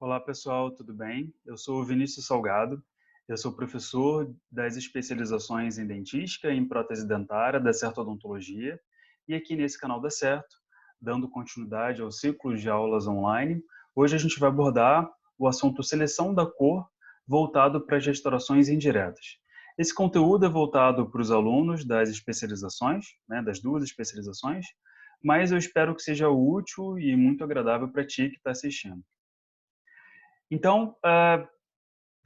Olá pessoal, tudo bem? Eu sou o Vinícius Salgado, eu sou professor das especializações em dentística e em prótese dentária da Certo Odontologia e aqui nesse canal da Certo, dando continuidade ao ciclo de aulas online, hoje a gente vai abordar o assunto seleção da cor voltado para as restaurações indiretas. Esse conteúdo é voltado para os alunos das especializações, né, das duas especializações, mas eu espero que seja útil e muito agradável para ti que está assistindo. Então,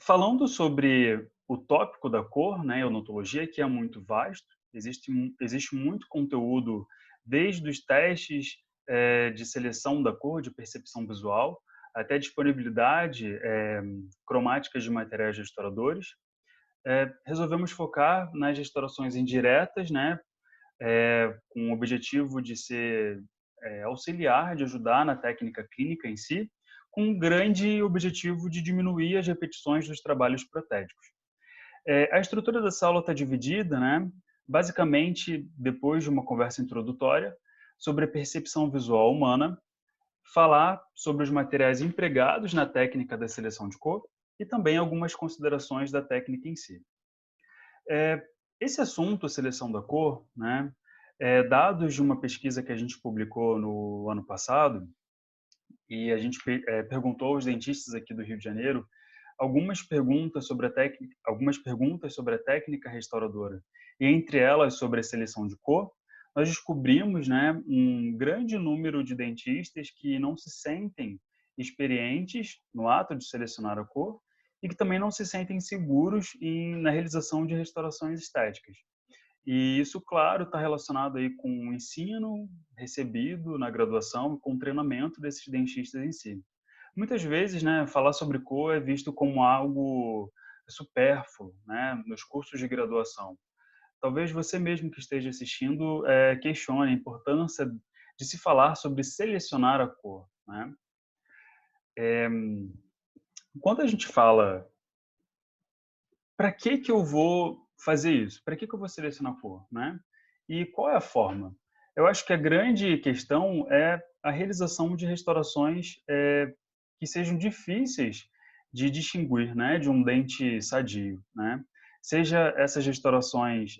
falando sobre o tópico da cor, né, odontologia, que é muito vasto, existe muito conteúdo, desde os testes de seleção da cor, de percepção visual, até disponibilidade cromáticas de materiais restauradores. Resolvemos focar nas restaurações indiretas, né, com o objetivo de ser auxiliar, de ajudar na técnica clínica em si, com um grande objetivo de diminuir as repetições dos trabalhos protéticos. A estrutura dessa aula está dividida, né, basicamente, depois de uma conversa introdutória, sobre a percepção visual humana, falar sobre os materiais empregados na técnica da seleção de cor e também algumas considerações da técnica em si. É, Esse assunto, seleção da cor, né, dados de uma pesquisa que a gente publicou no ano passado, e a gente perguntou aos dentistas aqui do Rio de Janeiro algumas perguntas sobre a técnica restauradora, e entre elas sobre a seleção de cor, nós descobrimos, né, um grande número de dentistas que não se sentem experientes no ato de selecionar a cor e que também não se sentem seguros na realização de restaurações estéticas. E isso, claro, está relacionado aí com o ensino recebido na graduação e com o treinamento desses dentistas em si. Muitas vezes, né, falar sobre cor é visto como algo supérfluo, né, nos cursos de graduação. Talvez você mesmo que esteja assistindo questione a importância de se falar sobre selecionar a cor, né? Quando a gente fala, para que eu vou fazer isso? Para que eu vou selecionar a cor, né? E qual é a forma? Eu acho que a grande questão é a realização de restaurações que sejam difíceis de distinguir, né, de um dente sadio, né? Sejam essas restaurações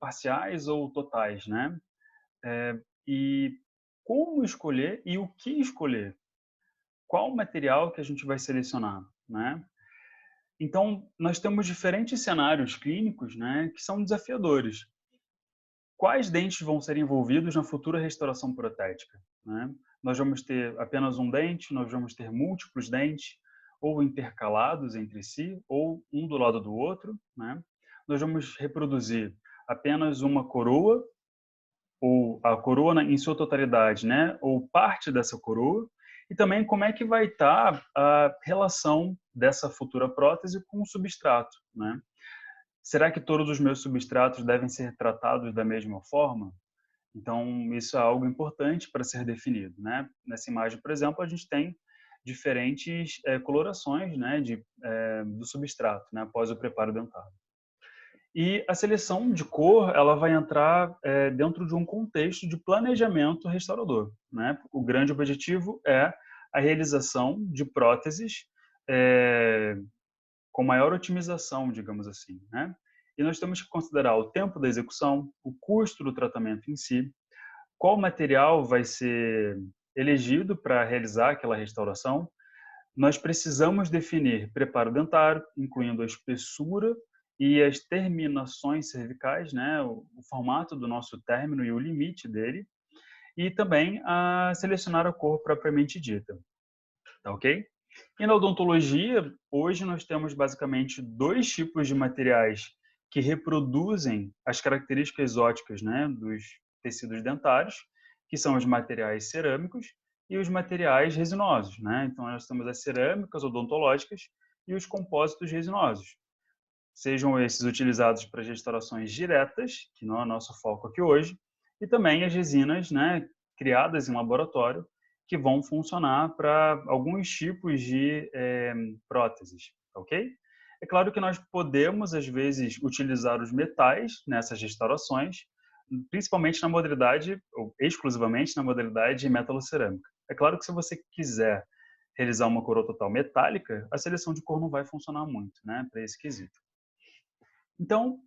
parciais ou totais, né? E como escolher e o que escolher? Qual material que a gente vai selecionar, né? Então, nós temos diferentes cenários clínicos, né, que são desafiadores. Quais dentes vão ser envolvidos na futura restauração protética, né? Nós vamos ter apenas um dente, nós vamos ter múltiplos dentes, ou intercalados entre si, ou um do lado do outro, né? Nós vamos reproduzir apenas uma coroa, ou a coroa em sua totalidade, né? Ou parte dessa coroa, e também como é que vai estar a relação dessa futura prótese com o substrato, né? Será que todos os meus substratos devem ser tratados da mesma forma? Então, isso é algo importante para ser definido, né? Nessa imagem, por exemplo, a gente tem diferentes colorações, né, do substrato, né, após o preparo dentário. E a seleção de cor, ela vai entrar dentro de um contexto de planejamento restaurador, né? O grande objetivo é a realização de próteses é, com maior otimização, digamos assim, né? E nós temos que considerar o tempo da execução, o custo do tratamento em si, qual material vai ser elegido para realizar aquela restauração. Nós precisamos definir preparo dentário, incluindo a espessura e as terminações cervicais, né, o formato do nosso término e o limite dele, e também a selecionar a cor propriamente dita, tá ok? E na odontologia, hoje nós temos basicamente dois tipos de materiais que reproduzem as características óticas, né, dos tecidos dentários, que são os materiais cerâmicos e os materiais resinosos, né? Então nós temos as cerâmicas odontológicas e os compósitos resinosos. Sejam esses utilizados para as restaurações diretas, que não é o nosso foco aqui hoje, e também as resinas, né, criadas em laboratório, que vão funcionar para alguns tipos de próteses, ok? É claro que nós podemos, às vezes, utilizar os metais nessas restaurações, principalmente na modalidade, ou exclusivamente na modalidade metalocerâmica. É claro que se você quiser realizar uma coroa total metálica, a seleção de cor não vai funcionar muito, né, para esse quesito. Então,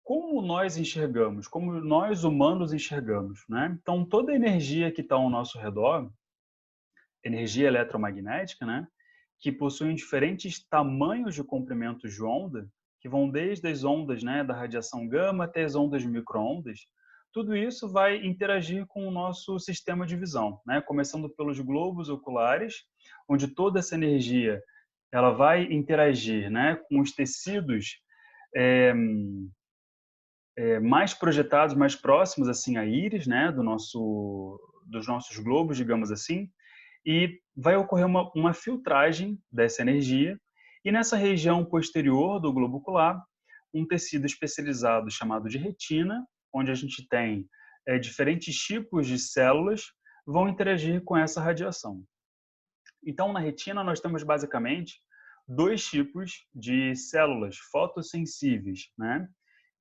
como nós enxergamos, como nós humanos enxergamos, né? Então, toda a energia que está ao nosso redor, energia eletromagnética, né, que possuem diferentes tamanhos de comprimentos de onda, que vão desde as ondas, né, da radiação gama até as ondas de micro-ondas, tudo isso vai interagir com o nosso sistema de visão, né, começando pelos globos oculares, onde toda essa energia ela vai interagir, né, com os tecidos é, mais projetados, mais próximos assim à íris, né, dos nossos globos, digamos assim, e vai ocorrer uma filtragem dessa energia, e nessa região posterior do globo ocular, um tecido especializado chamado de retina, onde a gente tem diferentes tipos de células vão interagir com essa radiação. Então, na retina, nós temos basicamente dois tipos de células fotossensíveis, né?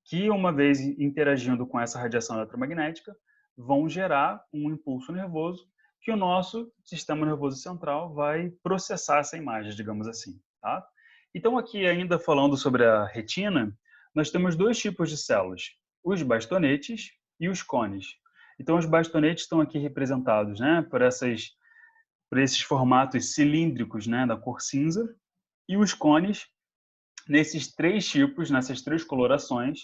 Que, uma vez interagindo com essa radiação eletromagnética, vão gerar um impulso nervoso que o nosso sistema nervoso central vai processar essa imagem, digamos assim, tá? Então, aqui ainda falando sobre a retina, nós temos dois tipos de células, os bastonetes e os cones. Então, os bastonetes estão aqui representados, né, por esses formatos cilíndricos, né, da cor cinza, e os cones nesses três tipos, nessas três colorações,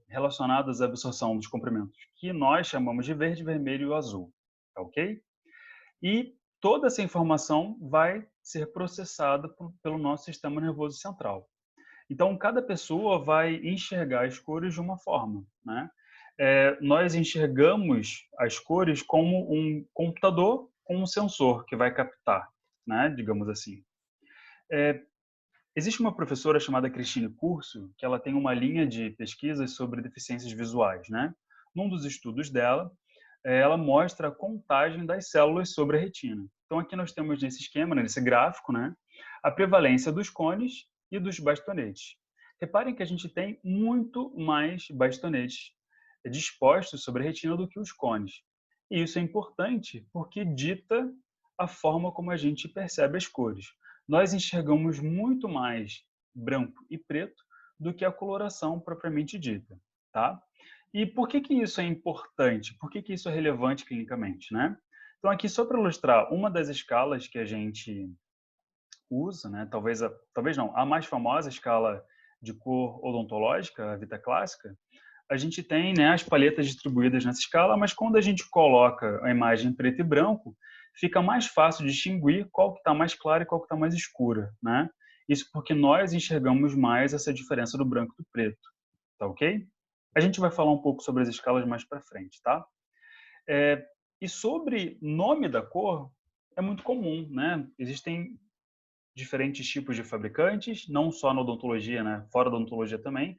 relacionadas à absorção dos comprimentos, que nós chamamos de verde, vermelho e azul, tá ok? E toda essa informação vai ser processada pelo nosso sistema nervoso central. Então, cada pessoa vai enxergar as cores de uma forma, né? Nós enxergamos as cores como um computador com um sensor que vai captar, né? Digamos assim. Existe uma professora chamada Cristine Curso, que ela tem uma linha de pesquisas sobre deficiências visuais, né? Num dos estudos dela, ela mostra a contagem das células sobre a retina. Então, aqui nós temos nesse esquema, nesse gráfico, né, a prevalência dos cones e dos bastonetes. Reparem que a gente tem muito mais bastonetes dispostos sobre a retina do que os cones. E isso é importante porque dita a forma como a gente percebe as cores. Nós enxergamos muito mais branco e preto do que a coloração propriamente dita, tá? E por que que isso é importante? Por que que isso é relevante clinicamente, né? Então, aqui só para ilustrar uma das escalas que a gente usa, né? Talvez não, a mais famosa escala de cor odontológica, a Vita Clássica, a gente tem, né, as palhetas distribuídas nessa escala, mas quando a gente coloca a imagem em preto e branco, fica mais fácil distinguir qual que está mais clara e qual que está mais escura, né? Isso porque nós enxergamos mais essa diferença do branco e do preto, tá ok? A gente vai falar um pouco sobre as escalas mais para frente, tá? E sobre nome da cor, é muito comum, né? Existem diferentes tipos de fabricantes, não só na odontologia, né? Fora da odontologia também,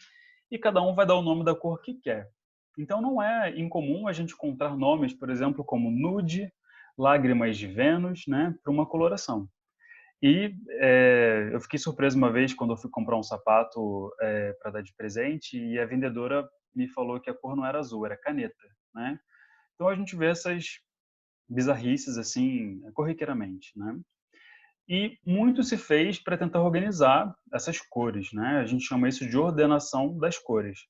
e cada um vai dar o nome da cor que quer. Então, não é incomum a gente encontrar nomes, por exemplo, como nude, lágrimas de Vênus, né? Para uma coloração. E eu fiquei surpreso uma vez quando eu fui comprar um sapato para dar de presente e a vendedora me falou que a cor não era azul, era caneta, né? Então a gente vê essas bizarrices assim corriqueiramente, né? E muito se fez para tentar organizar essas cores, né? A gente chama isso de ordenação das cores.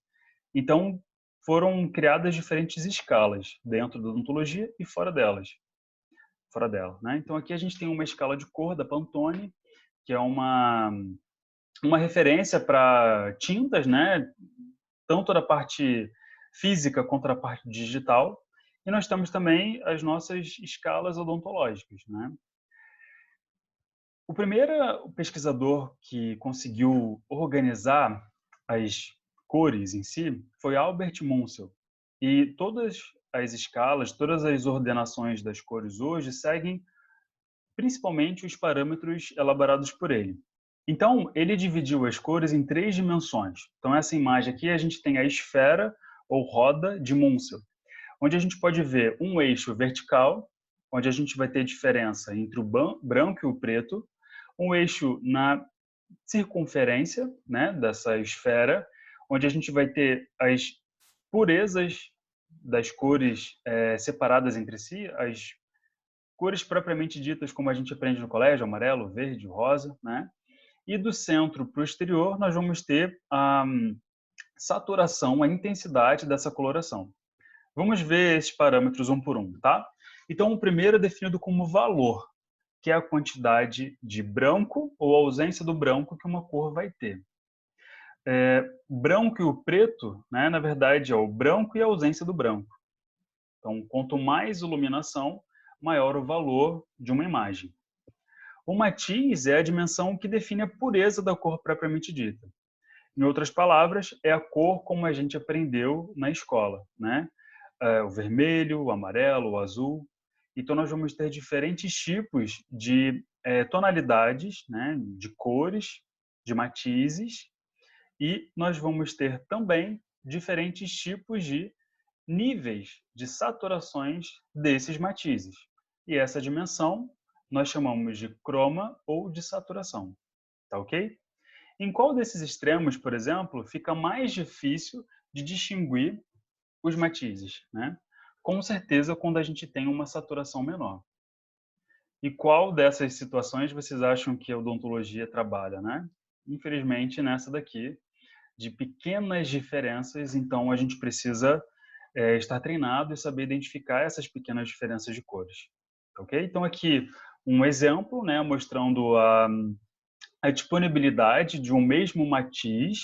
Então foram criadas diferentes escalas dentro da odontologia e fora dela, né? Então aqui a gente tem uma escala de cor da Pantone, que é uma referência para tintas, né? Tanto da parte física quanto da parte digital. E nós temos também as nossas escalas odontológicas, né? O primeiro pesquisador que conseguiu organizar as cores em si foi Albert Munsell. E todas as escalas, todas as ordenações das cores hoje seguem principalmente os parâmetros elaborados por ele. Então, ele dividiu as cores em três dimensões. Então, essa imagem aqui, a gente tem a esfera ou roda de Munsell, onde a gente pode ver um eixo vertical, onde a gente vai ter diferença entre o branco e o preto, um eixo na circunferência, né, dessa esfera, onde a gente vai ter as purezas das cores separadas entre si, as cores propriamente ditas, como a gente aprende no colégio, amarelo, verde, rosa, né? E do centro para o exterior, nós vamos ter a saturação, a intensidade dessa coloração. Vamos ver esses parâmetros um por um, tá? Então, o primeiro é definido como valor, que é a quantidade de branco ou ausência do branco que uma cor vai ter. Branco e o preto, né, na verdade, é o branco e a ausência do branco. Então, quanto mais iluminação, maior o valor de uma imagem. O matiz é a dimensão que define a pureza da cor propriamente dita. Em outras palavras, é a cor como a gente aprendeu na escola, né? O vermelho, o amarelo, o azul. Então, nós vamos ter diferentes tipos de tonalidades, né? De cores, de matizes, e nós vamos ter também diferentes tipos de níveis de saturações desses matizes. E essa dimensão nós chamamos de croma ou de saturação, tá ok? Em qual desses extremos, por exemplo, fica mais difícil de distinguir os matizes, né? Com certeza quando a gente tem uma saturação menor. E qual dessas situações vocês acham que a odontologia trabalha, né? Infelizmente nessa daqui, de pequenas diferenças, então a gente precisa estar treinado e saber identificar essas pequenas diferenças de cores, ok? Então aqui um exemplo, né, mostrando a disponibilidade de um mesmo matiz,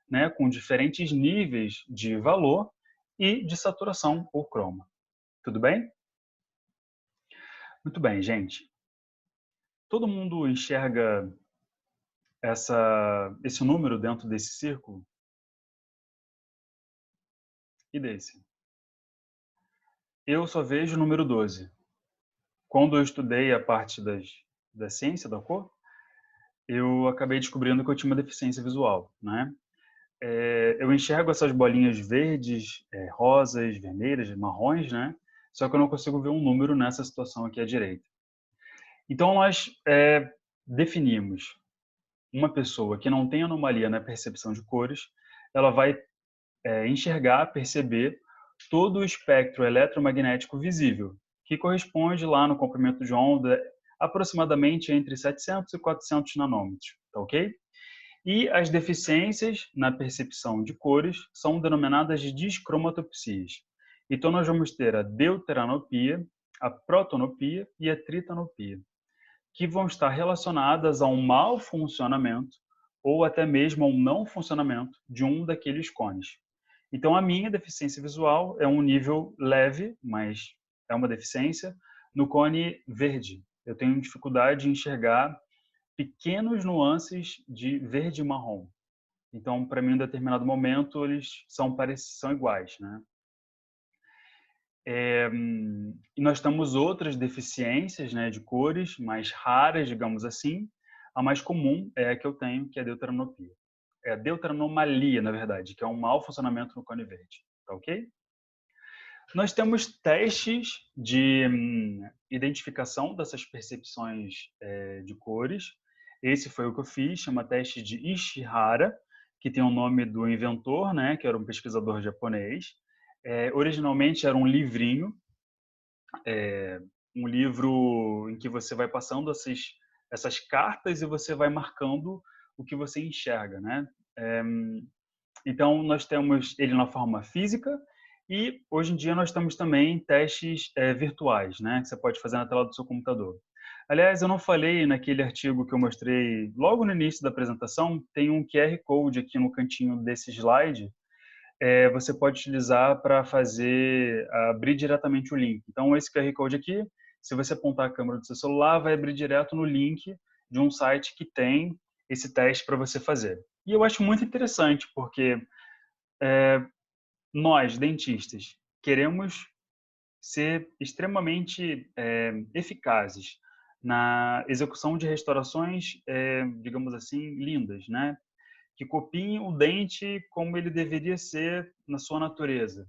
né, com diferentes níveis de valor e de saturação ou croma. Tudo bem? Muito bem, gente. Todo mundo enxerga esse número dentro desse círculo? E desse? Eu só vejo o número 12. Quando eu estudei a parte da ciência da cor, eu acabei descobrindo que eu tinha uma deficiência visual, né? Eu enxergo essas bolinhas verdes, rosas, vermelhas, marrons, né? Só que eu não consigo ver um número nessa situação aqui à direita. Então, nós definimos uma pessoa que não tem anomalia na percepção de cores, ela vai enxergar, perceber todo o espectro eletromagnético visível, que corresponde lá no comprimento de onda aproximadamente entre 700 e 400 nanômetros, tá ok? E as deficiências na percepção de cores são denominadas de discromatopsias. Então, nós vamos ter a deuteranopia, a protonopia e a tritanopia, que vão estar relacionadas a um mau funcionamento ou até mesmo a um não funcionamento de um daqueles cones. Então, a minha deficiência visual é um nível leve, mas é uma deficiência, no cone verde. Eu tenho dificuldade em enxergar pequenos nuances de verde e marrom. Então, para mim, em determinado momento, eles são iguais, né? E nós temos outras deficiências, né, de cores mais raras, digamos assim. A mais comum é a que eu tenho, que é a deuteranopia. É a deuteranomalia, na verdade, que é um mau funcionamento no cone verde. Tá ok? Nós temos testes de identificação dessas percepções de cores. Esse foi o que eu fiz, chama teste de Ishihara, que tem o nome do inventor, né, que era um pesquisador japonês. Originalmente era um livrinho, um livro em que você vai passando essas cartas e você vai marcando o que você enxerga, né? Então, nós temos ele na forma física e, hoje em dia, nós temos também testes virtuais, né, que você pode fazer na tela do seu computador. Aliás, eu não falei naquele artigo que eu mostrei logo no início da apresentação, tem um QR Code aqui no cantinho desse slide, você pode utilizar para abrir diretamente o link. Então, esse QR Code aqui, se você apontar a câmera do seu celular, vai abrir direto no link de um site que tem esse teste para você fazer. E eu acho muito interessante, porque nós, dentistas, queremos ser extremamente eficazes na execução de restaurações, digamos assim, lindas, né? Que copiem o dente como ele deveria ser na sua natureza.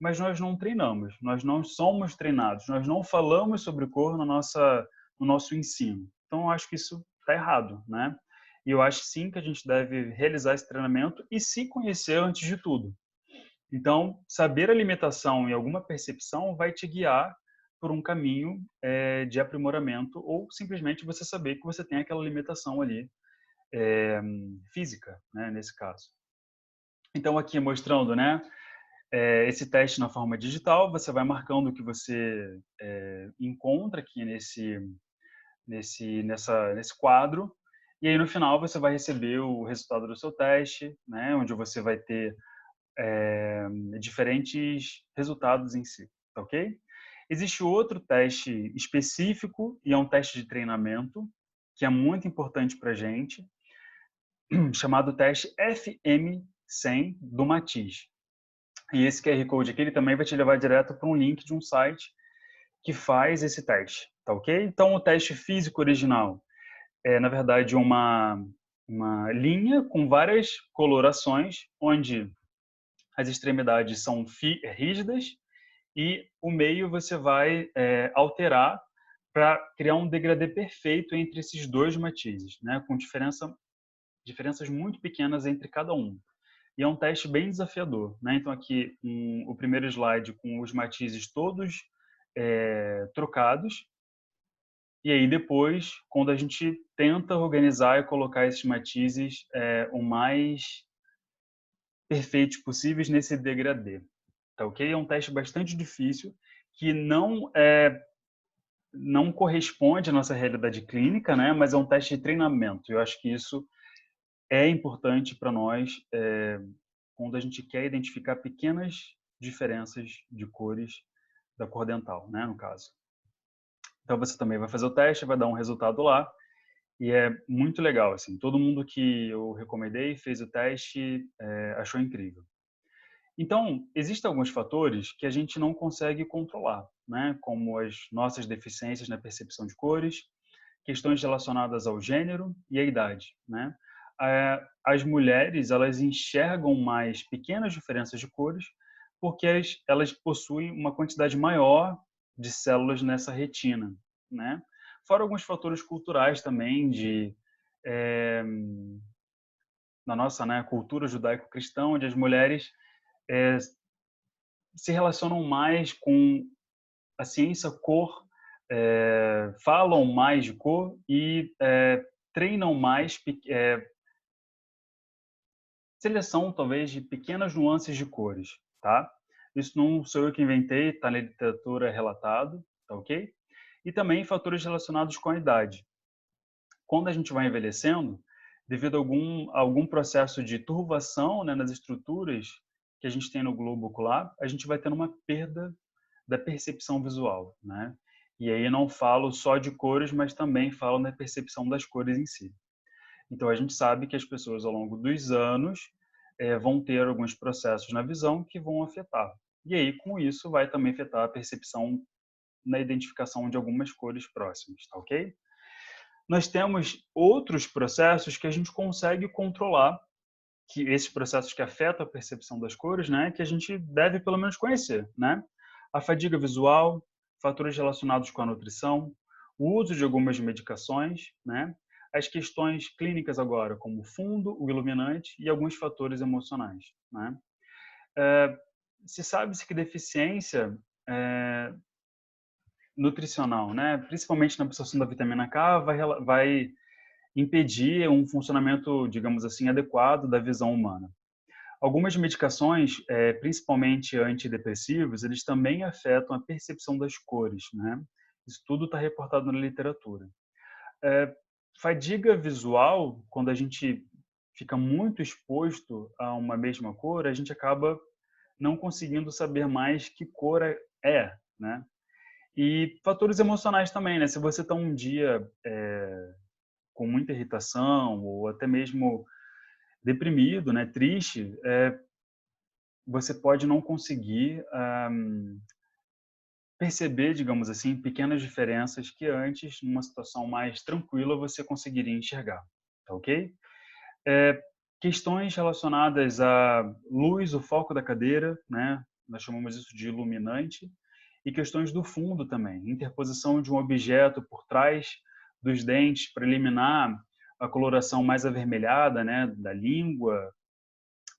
Mas nós não treinamos, nós não somos treinados, nós não falamos sobre cor no nosso ensino. Então, eu acho que isso está errado, né? E eu acho sim que a gente deve realizar esse treinamento e se conhecer antes de tudo. Então, saber a limitação em alguma percepção vai te guiar por um caminho de aprimoramento ou simplesmente você saber que você tem aquela limitação ali física, né, nesse caso. Então aqui mostrando, né, esse teste na forma digital, você vai marcando o que você encontra aqui nesse quadro, e aí no final você vai receber o resultado do seu teste, né, onde você vai ter diferentes resultados em si, tá ok? Existe outro teste específico, e é um teste de treinamento, que é muito importante para a gente, chamado teste FM100 do Matiz. E esse QR Code aqui, ele também vai te levar direto para um link de um site que faz esse teste, tá ok? Então, o teste físico original é, na verdade, uma linha com várias colorações, onde as extremidades são rígidas e o meio você vai alterar para criar um degradê perfeito entre esses dois matizes, né? Com diferenças muito pequenas entre cada um. E é um teste bem desafiador, né? Então aqui o primeiro slide com os matizes todos trocados, e aí depois, quando a gente tenta organizar e colocar esses matizes o mais perfeitos possíveis nesse degradê, tá ok? É um teste bastante difícil que não corresponde à nossa realidade clínica, né? Mas é um teste de treinamento. Eu acho que isso é importante para nós quando a gente quer identificar pequenas diferenças de cores da cor dental, né? No caso. Então você também vai fazer o teste, vai dar um resultado lá e é muito legal, assim. Todo mundo que eu recomendei fez o teste, achou incrível. Então, existem alguns fatores que a gente não consegue controlar, né? Como as nossas deficiências na percepção de cores, questões relacionadas ao gênero e à idade, né? As mulheres, elas enxergam mais pequenas diferenças de cores porque elas possuem uma quantidade maior de células nessa retina, né? Fora alguns fatores culturais também é, na nossa, né, cultura judaico-cristã, onde as mulheres é, se relacionam mais com a ciência cor, falam mais de cor e treinam mais seleção, talvez, de pequenas nuances de cores, tá? Isso não sou eu que inventei, está na literatura relatado, tá ok? E também fatores relacionados com a idade. Quando a gente vai envelhecendo, devido a algum processo de turvação, né, nas estruturas que a gente tem no globo ocular, a gente vai tendo uma perda da percepção visual, né? E aí não falo só de cores, mas também falo na percepção das cores em si. Então a gente sabe que as pessoas ao longo dos anos vão ter alguns processos na visão que vão afetar. E aí com isso vai também afetar a percepção na identificação de algumas cores próximas, tá ok? Nós temos outros processos que a gente consegue controlar, que esses processos que afetam a percepção das cores, né, que a gente deve pelo menos conhecer, né? A fadiga visual, fatores relacionados com a nutrição, o uso de algumas medicações, né? As questões clínicas agora, como o fundo, o iluminante e alguns fatores emocionais, né? Se sabe-se que deficiência nutricional, né, principalmente na absorção da vitamina K, vai impedir um funcionamento, digamos assim, adequado da visão humana. Algumas medicações, principalmente antidepressivos, eles também afetam a percepção das cores, né? Isso tudo está reportado na literatura. Fadiga visual, quando a gente fica muito exposto a uma mesma cor, a gente acaba não conseguindo saber mais que cor né? E fatores emocionais também, né? Se você está um dia com muita irritação ou até mesmo deprimido, né, triste, você pode não conseguir perceber, digamos assim, pequenas diferenças que antes, numa situação mais tranquila, você conseguiria enxergar, tá ok? Questões relacionadas à luz, o foco da cadeira, né? Nós chamamos isso de iluminante, e questões do fundo também, interposição de um objeto por trás dos dentes para eliminar a coloração mais avermelhada, né, da língua,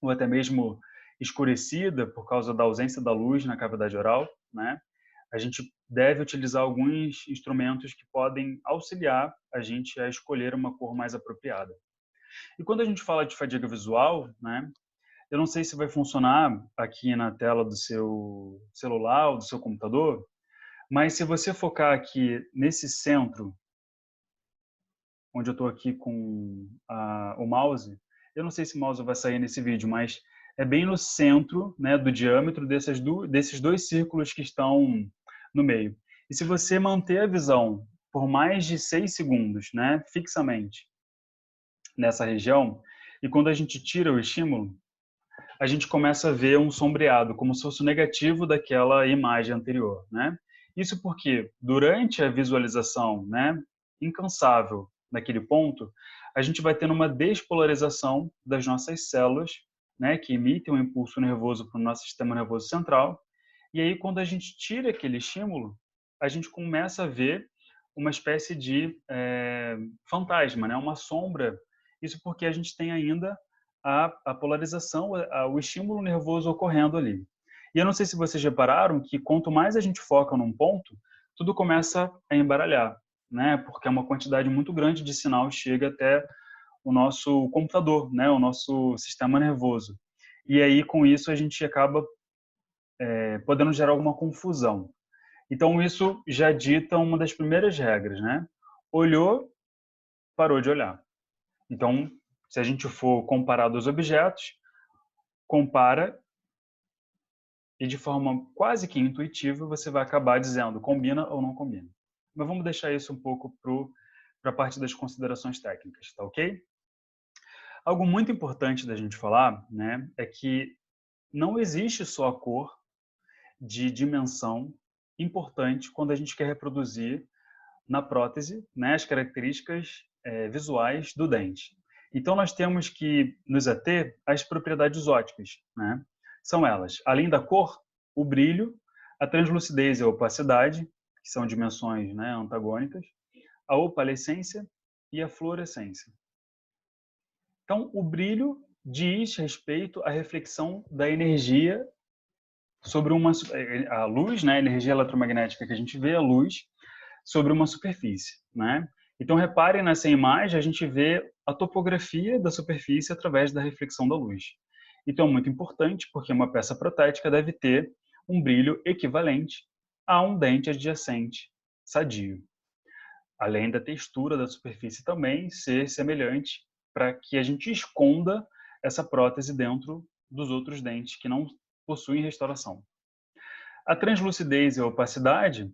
ou até mesmo escurecida por causa da ausência da luz na cavidade oral, né? a gente deve utilizar alguns instrumentos que podem auxiliar a gente a escolher uma cor mais apropriada. E quando a gente fala de fadiga visual, né, eu não sei se vai funcionar aqui na tela do seu celular ou do seu computador, mas se você focar aqui nesse centro, onde eu estou aqui com o mouse, eu não sei se o mouse vai sair nesse vídeo, mas é bem no centro, né, do diâmetro desses dois círculos que estão no meio. E se você manter a visão por mais de 6 segundos, né, fixamente nessa região, e quando a gente tira o estímulo, a gente começa a ver um sombreado, como se fosse o negativo daquela imagem anterior, né? Isso porque durante a visualização, né, incansável naquele ponto, a gente vai tendo uma despolarização das nossas células, né, que emitem um impulso nervoso para o nosso sistema nervoso central. E aí, quando a gente tira aquele estímulo, a gente começa a ver uma espécie de fantasma, né, uma sombra. Isso porque a gente tem ainda a polarização, o estímulo nervoso ocorrendo ali. E eu não sei se vocês repararam que quanto mais a gente foca num ponto, tudo começa a embaralhar, né? Porque é uma quantidade muito grande de sinal chega até o nosso computador, né? O nosso sistema nervoso. E aí, com isso, a gente acaba podendo gerar alguma confusão. Então, isso já dita uma das primeiras regras, né? Olhou, parou de olhar. Então, se a gente for comparar dois objetos, compara e de forma quase que intuitiva você vai acabar dizendo combina ou não combina. Mas vamos deixar isso um pouco para a parte das considerações técnicas, tá ok? Algo muito importante da gente falar, né, é que não existe só a cor de dimensão importante quando a gente quer reproduzir na prótese, né, as características visuais do dente. Então, nós temos que nos ater às propriedades ópticas, né? São elas, além da cor, o brilho, a translucidez e a opacidade, que são dimensões, né, antagônicas, a opalescência e a fluorescência. Então, o brilho diz respeito à reflexão da energia sobre a luz, né, a energia eletromagnética que a gente vê, a luz, sobre uma superfície, né? Então, reparem nessa imagem, a gente vê a topografia da superfície através da reflexão da luz. Então, é muito importante, porque uma peça protética deve ter um brilho equivalente a um dente adjacente sadio. Além da textura da superfície também ser semelhante, para que a gente esconda essa prótese dentro dos outros dentes que não possuem restauração. A translucidez e a opacidade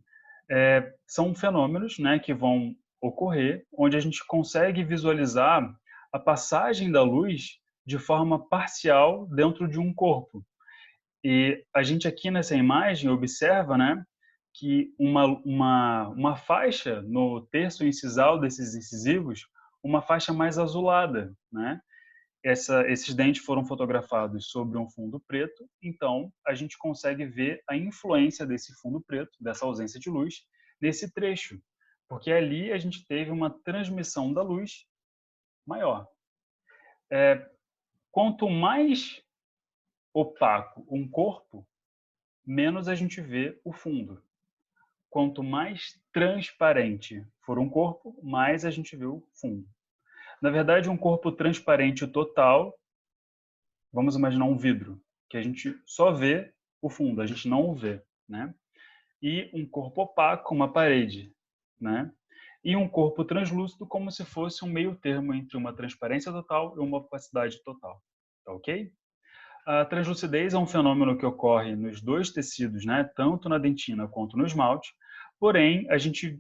são fenômenos, né, que vão ocorrer, onde a gente consegue visualizar a passagem da luz de forma parcial dentro de um corpo. E a gente aqui nessa imagem observa, né, que uma faixa no terço incisal desses incisivos, uma faixa mais azulada, né? Esses dentes foram fotografados sobre um fundo preto, então a gente consegue ver a influência desse fundo preto, dessa ausência de luz, nesse trecho, porque ali a gente teve uma transmissão da luz maior. Quanto mais opaco um corpo, menos a gente vê o fundo. Quanto mais transparente for um corpo, mais a gente vê o fundo. Na verdade, um corpo transparente total, vamos imaginar um vidro, que a gente só vê o fundo, a gente não o vê, né? E um corpo opaco, uma parede, né? E um corpo translúcido como se fosse um meio termo entre uma transparência total e uma opacidade total, tá ok? A translucidez é um fenômeno que ocorre nos dois tecidos, né? Tanto na dentina quanto no esmalte, porém, a gente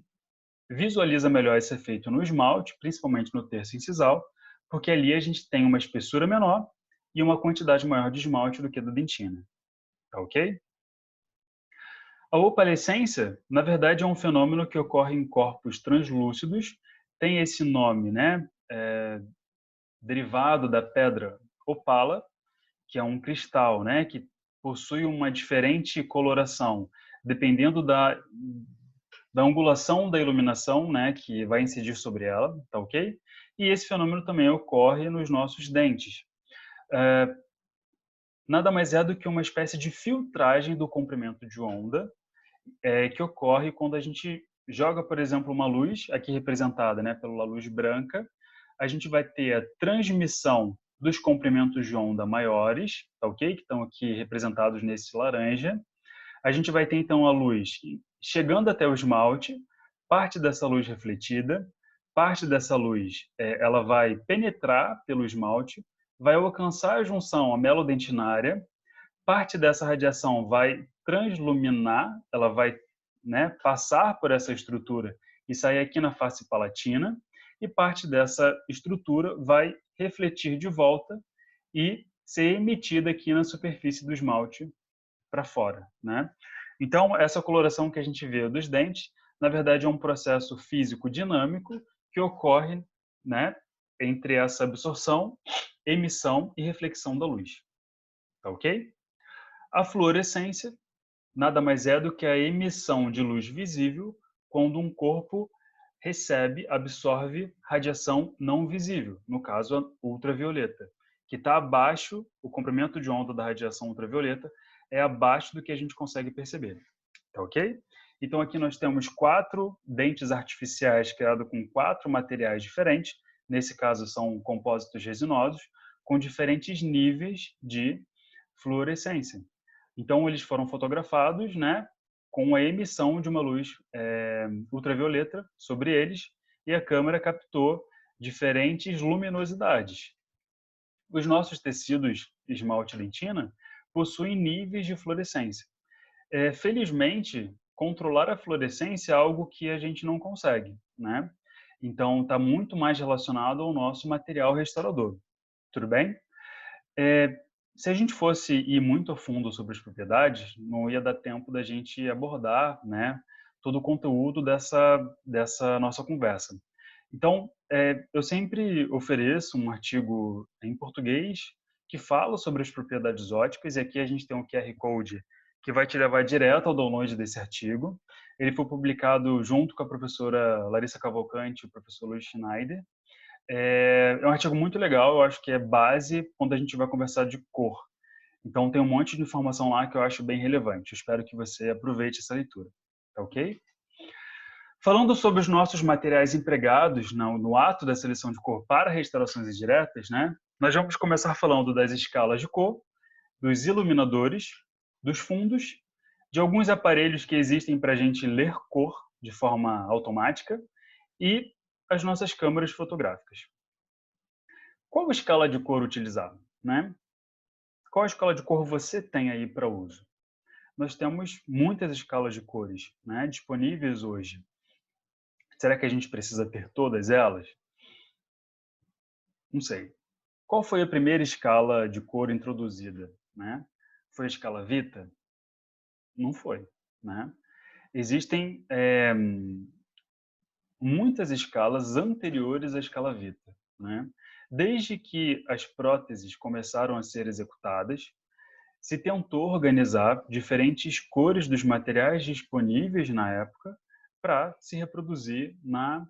visualiza melhor esse efeito no esmalte, principalmente no terço incisal, porque ali a gente tem uma espessura menor e uma quantidade maior de esmalte do que da dentina. Tá ok? A opalescência, na verdade, é um fenômeno que ocorre em corpos translúcidos, tem esse nome, né, derivado da pedra opala, que é um cristal, né, que possui uma diferente coloração, dependendo da angulação da iluminação, né, que vai incidir sobre ela, tá ok? E esse fenômeno também ocorre nos nossos dentes. Nada mais é do que uma espécie de filtragem do comprimento de onda que ocorre quando a gente joga, por exemplo, uma luz, aqui representada, né, pela luz branca, a gente vai ter a transmissão dos comprimentos de onda maiores, tá ok? Que estão aqui representados nesse laranja. A gente vai ter, então, a luz chegando até o esmalte, parte dessa luz refletida, parte dessa luz ela vai penetrar pelo esmalte, vai alcançar a junção amelodentinária, parte dessa radiação vai transluminar, ela vai, né, passar por essa estrutura e sair aqui na face palatina, e parte dessa estrutura vai refletir de volta e ser emitida aqui na superfície do esmalte para fora, né? Então, essa coloração que a gente vê dos dentes, na verdade, é um processo físico dinâmico que ocorre, né, entre essa absorção, emissão e reflexão da luz. Tá ok? A fluorescência nada mais é do que a emissão de luz visível quando um corpo recebe, absorve radiação não visível, no caso, a ultravioleta, que está abaixo, o comprimento de onda da radiação ultravioleta é abaixo do que a gente consegue perceber. Tá ok? Então, aqui nós temos 4 dentes artificiais criados com 4 materiais diferentes. Nesse caso, são compósitos resinosos, com diferentes níveis de fluorescência. Então, eles foram fotografados, né, com a emissão de uma luz ultravioleta sobre eles, e a câmera captou diferentes luminosidades. Os nossos tecidos esmalte-dentina possuem níveis de fluorescência. Felizmente, controlar a fluorescência é algo que a gente não consegue, né? Então, está muito mais relacionado ao nosso material restaurador. Tudo bem? Se a gente fosse ir muito a fundo sobre as propriedades, não ia dar tempo da gente abordar, né, todo o conteúdo dessa nossa conversa. Então, eu sempre ofereço um artigo em português que fala sobre as propriedades óticas, e aqui a gente tem um QR Code que vai te levar direto ao download desse artigo. Ele foi publicado junto com a professora Larissa Cavalcante e o professor Luiz Schneider. É um artigo muito legal, eu acho que é base quando a gente vai conversar de cor. Então, tem um monte de informação lá que eu acho bem relevante. Eu espero que você aproveite essa leitura. Tá ok? Falando sobre os nossos materiais empregados no ato da seleção de cor para restaurações indiretas, né? Nós vamos começar falando das escalas de cor, dos iluminadores, dos fundos, de alguns aparelhos que existem para a gente ler cor de forma automática e as nossas câmeras fotográficas. Qual escala de cor utilizar, né? Qual escala de cor você tem aí para uso? Nós temos muitas escalas de cores, né, disponíveis hoje. Será que a gente precisa ter todas elas? Não sei. Qual foi a primeira escala de cor introduzida, né? Foi a escala Vita? Não foi, né? Existem muitas escalas anteriores à escala Vita, né? Desde que as próteses começaram a ser executadas, se tentou organizar diferentes cores dos materiais disponíveis na época para se reproduzir na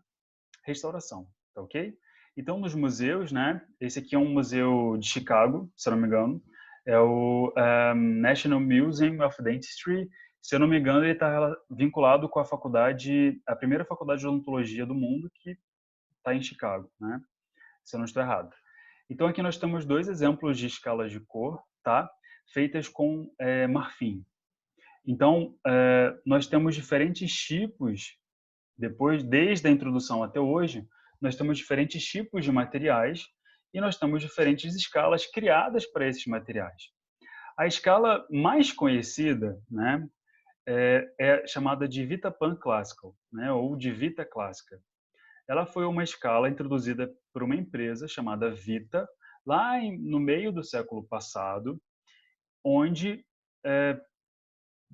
restauração, tá ok? Então, nos museus, né? Esse aqui é um museu de Chicago, se eu não me engano, é o National Museum of Dentistry. Se eu não me engano, ele está vinculado com a faculdade, a primeira faculdade de odontologia do mundo, que está em Chicago, né? Se eu não estou errado. Então, aqui nós temos 2 exemplos de escalas de cor, tá? Feitas com marfim. Então, nós temos diferentes tipos, desde a introdução até hoje, nós temos diferentes tipos de materiais e nós temos diferentes escalas criadas para esses materiais. A escala mais conhecida, né, é chamada de Vitapan Classical, né, ou de Vita Clássica. Ela foi uma escala introduzida por uma empresa chamada Vita, lá no meio do século passado, onde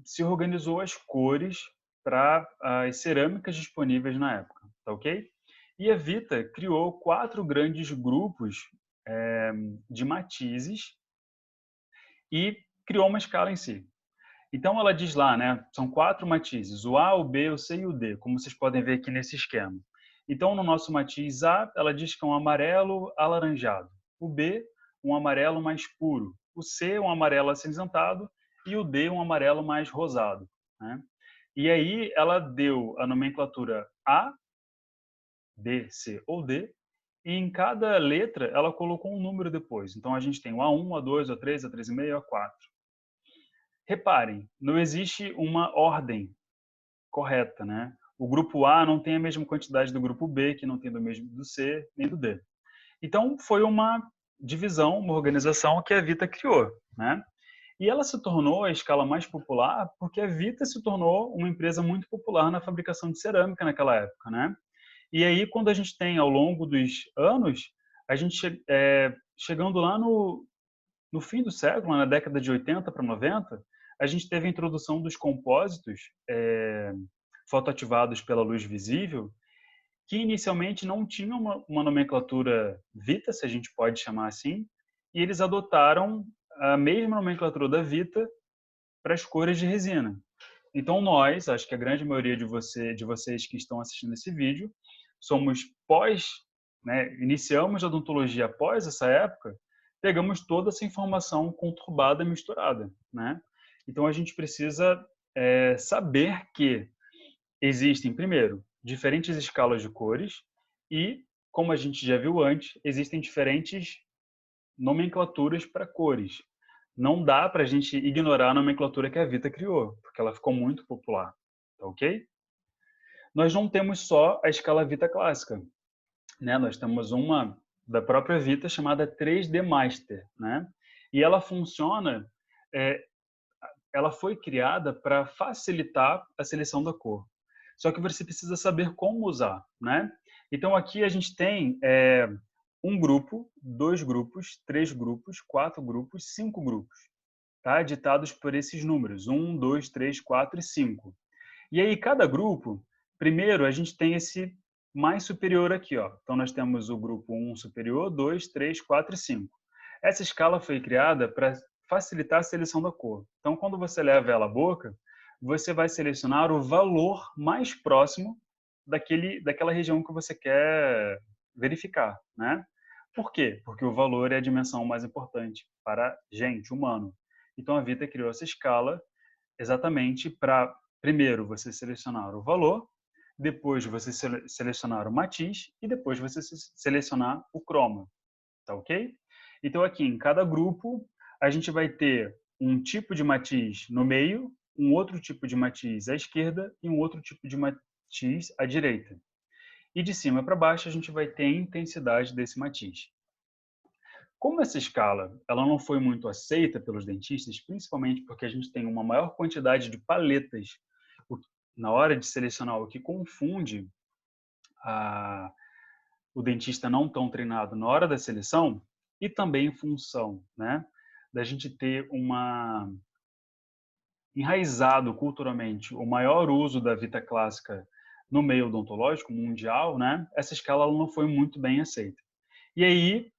se organizou as cores para as cerâmicas disponíveis na época, tá ok? E a Vita criou 4 grandes grupos de matizes e criou uma escala em si. Então ela diz lá, né, são 4 matizes, o A, o B, o C e o D, como vocês podem ver aqui nesse esquema. Então no nosso matiz A, ela diz que é um amarelo alaranjado, o B, um amarelo mais puro, o C, um amarelo acinzentado e o D, um amarelo mais rosado, né? E aí ela deu a nomenclatura A, B, C ou D, e em cada letra ela colocou um número depois. Então a gente tem o A1, A2, A3, A3,5, A4. Reparem, não existe uma ordem correta, né? O grupo A não tem a mesma quantidade do grupo B, que não tem do mesmo do C, nem do D. Então foi uma divisão, uma organização que a Vita criou, né? E ela se tornou a escala mais popular porque a Vita se tornou uma empresa muito popular na fabricação de cerâmica naquela época, né? E aí, quando a gente tem, ao longo dos anos, a gente chegando lá no fim do século, na década de 80 para 90, a gente teve a introdução dos compósitos fotoativados pela luz visível, que inicialmente não tinham uma nomenclatura Vita, se a gente pode chamar assim, e eles adotaram a mesma nomenclatura da Vita para as cores de resina. Então nós, acho que a grande maioria de vocês que estão assistindo esse vídeo, somos pós, né, iniciamos a odontologia após essa época, pegamos toda essa informação conturbada e misturada, né? Então a gente precisa saber que existem, primeiro, diferentes escalas de cores e, como a gente já viu antes, existem diferentes nomenclaturas para cores. Não dá para a gente ignorar a nomenclatura que a Vita criou, porque ela ficou muito popular, tá ok? Nós não temos só a escala Vita clássica, né? Nós temos uma da própria Vita chamada 3D Master, né? E ela funciona, é, ela foi criada para facilitar a seleção da cor. Só que você precisa saber como usar, né? Então aqui a gente tem um grupo, dois grupos, três grupos, quatro grupos, cinco grupos, tá? Ditados por esses números, 1, 2, 3, 4 e 5. E aí cada grupo, primeiro a gente tem esse mais superior aqui, ó. Então nós temos o grupo 1 superior, 2, 3, 4 e 5. Essa escala foi criada para facilitar a seleção da cor. Então quando você leva ela à boca, você vai selecionar o valor mais próximo daquela região que você quer verificar, né? Por quê? Porque o valor é a dimensão mais importante para gente, humano. Então a Vita criou essa escala exatamente para, primeiro, você selecionar o valor, depois você selecionar o matiz e depois você selecionar o croma, tá ok? Então aqui em cada grupo a gente vai ter um tipo de matiz no meio, um outro tipo de matiz à esquerda e um outro tipo de matiz à direita. E de cima para baixo a gente vai ter a intensidade desse matiz. Como essa escala ela não foi muito aceita pelos dentistas, principalmente porque a gente tem uma maior quantidade de paletas na hora de selecionar, o que confunde a, o dentista não tão treinado na hora da seleção, e também em função, né, da gente ter enraizado culturalmente o maior uso da Vita clássica no meio odontológico mundial, né, essa escala ela não foi muito bem aceita. E aí,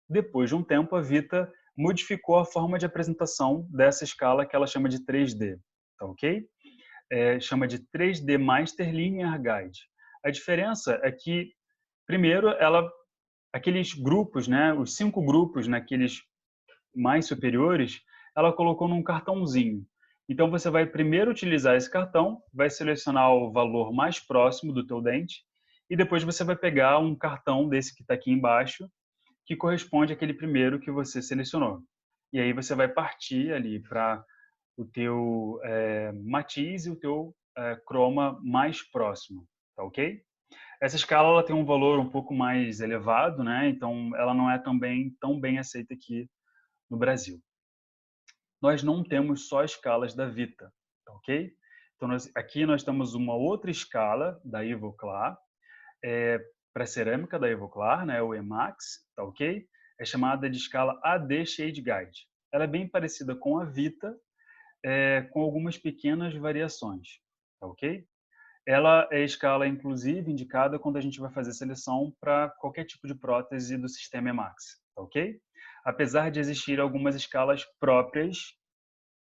depois de um tempo, a Vita modificou a forma de apresentação dessa escala que ela chama de 3D, tá ok? Chama de 3D Master Linear Guide. A diferença é que, primeiro, aqueles grupos, né, os 5 grupos naqueles mais superiores, ela colocou num cartãozinho. Então você vai primeiro utilizar esse cartão, vai selecionar o valor mais próximo do teu dente e depois você vai pegar um cartão desse que está aqui embaixo, que corresponde àquele primeiro que você selecionou. E aí você vai partir ali para o teu matiz e o teu croma mais próximo, tá ok? Essa escala ela tem um valor um pouco mais elevado, né? Então ela não é também tão bem aceita aqui no Brasil. Nós não temos só escalas da Vita, tá ok? Então aqui nós temos uma outra escala da Ivoclar, para cerâmica da Ivoclar, né? O Emax, tá ok? É chamada de escala AD Shade Guide. Ela é bem parecida com a Vita, com algumas pequenas variações, tá ok? Ela é escala, inclusive, indicada quando a gente vai fazer seleção para qualquer tipo de prótese do sistema Emax, tá ok? Apesar de existir algumas escalas próprias,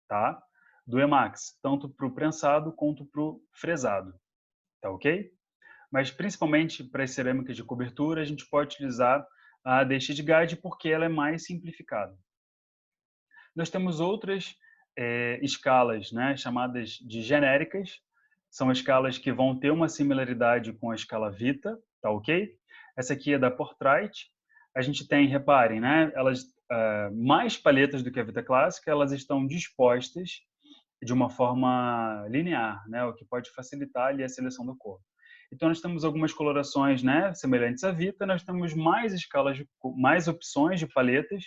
tá? Do Emax, tanto para o prensado quanto para o fresado, tá ok? Mas principalmente para as cerâmicas de cobertura, a gente pode utilizar a DX Guide porque ela é mais simplificada. Nós temos outras escalas, né, chamadas de genéricas, são escalas que vão ter uma similaridade com a escala Vita, tá ok? Essa aqui é da Portrait. A gente tem, reparem, né? Elas mais palhetas do que a Vita clássica, elas estão dispostas de uma forma linear, né? O que pode facilitar ali a seleção da cor. Então nós temos algumas colorações, né, semelhantes à Vita, nós temos mais escalas, mais opções de paletas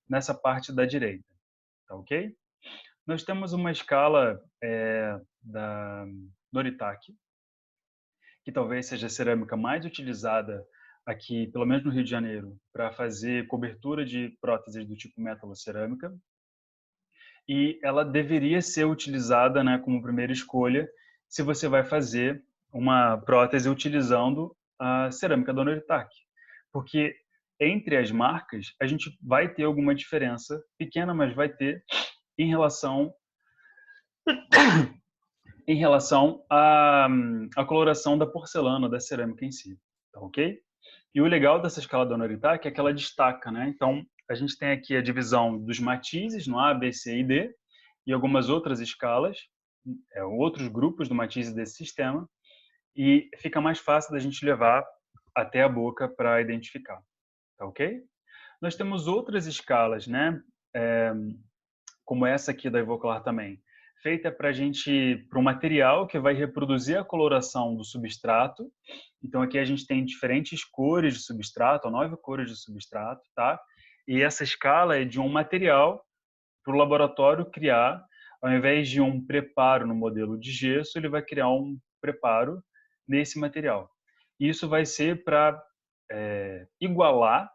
nessa parte da direita, tá ok? Nós temos uma escala da Noritake, que talvez seja a cerâmica mais utilizada aqui, pelo menos no Rio de Janeiro, para fazer cobertura de próteses do tipo metalocerâmica. E ela deveria ser utilizada, né, como primeira escolha se você vai fazer uma prótese utilizando a cerâmica da Noritake. Porque entre as marcas, a gente vai ter alguma diferença pequena, mas vai ter em relação à coloração da porcelana, da cerâmica em si, tá ok? E o legal dessa escala da Noritake é que ela destaca, né? Então, a gente tem aqui a divisão dos matizes no A, B, C e D, e algumas outras escalas, outros grupos do matize desse sistema, e fica mais fácil da gente levar até a boca para identificar, tá ok? Nós temos outras escalas, né? Como essa aqui da Ivoclar também, feita para um material que vai reproduzir a coloração do substrato. Então aqui a gente tem diferentes cores de substrato, 9 cores de substrato, tá? E essa escala é de um material para o laboratório criar, ao invés de um preparo no modelo de gesso, ele vai criar um preparo nesse material. Isso vai ser para igualar,